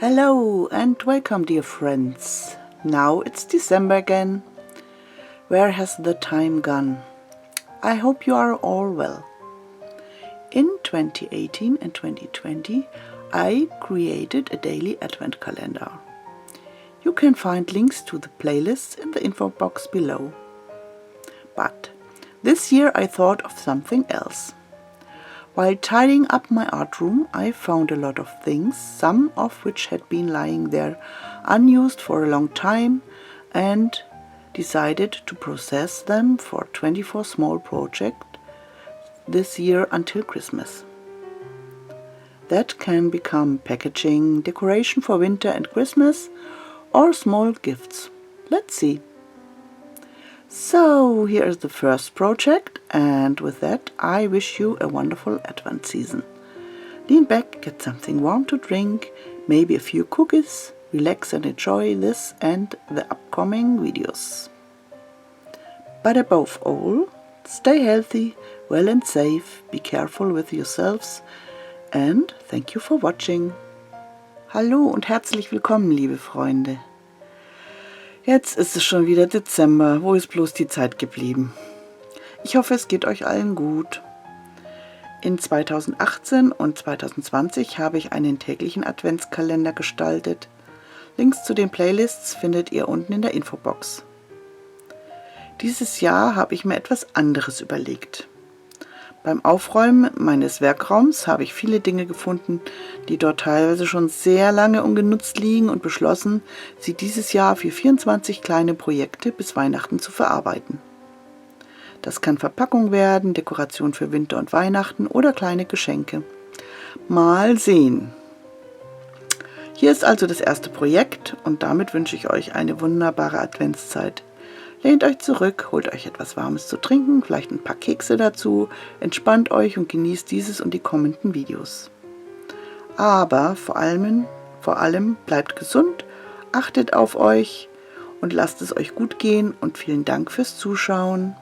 Hello and welcome, dear friends. Now it's December again. Where has the time gone? I hope you are all well. In 2018 and 2020, I created a daily advent calendar. You can find links to the playlists in the info box below. But this year I thought of something else. While tidying up my art room, I found a lot of things, some of which had been lying there unused for a long time, and decided to process them for 24 small projects this year until Christmas. That can become packaging, decoration for winter and Christmas, or small gifts. Let's see. So here is the first project, and with that I wish you a wonderful Advent season. Lean back, get something warm to drink, maybe a few cookies, relax and enjoy this and the upcoming videos. But above all, stay healthy, well and safe, be careful with yourselves and thank you for watching. Hallo und herzlich willkommen, liebe Freunde. Jetzt ist es schon wieder Dezember. Wo ist bloß die Zeit geblieben? Ich hoffe, es geht euch allen gut. In 2018 und 2020 habe ich einen täglichen Adventskalender gestaltet. Links zu den Playlists findet ihr unten in der Infobox. Dieses Jahr habe ich mir etwas anderes überlegt. Beim Aufräumen meines Werkraums habe ich viele Dinge gefunden, die dort teilweise schon sehr lange ungenutzt liegen und beschlossen, sie dieses Jahr für 24 kleine Projekte bis Weihnachten zu verarbeiten. Das kann Verpackung werden, Dekoration für Winter und Weihnachten oder kleine Geschenke. Mal sehen. Hier ist also das erste Projekt und damit wünsche ich euch eine wunderbare Adventszeit. Lehnt euch zurück, holt euch etwas Warmes zu trinken, vielleicht ein paar Kekse dazu, entspannt euch und genießt dieses und die kommenden Videos. Aber vor allem bleibt gesund, achtet auf euch und lasst es euch gut gehen und vielen Dank fürs Zuschauen.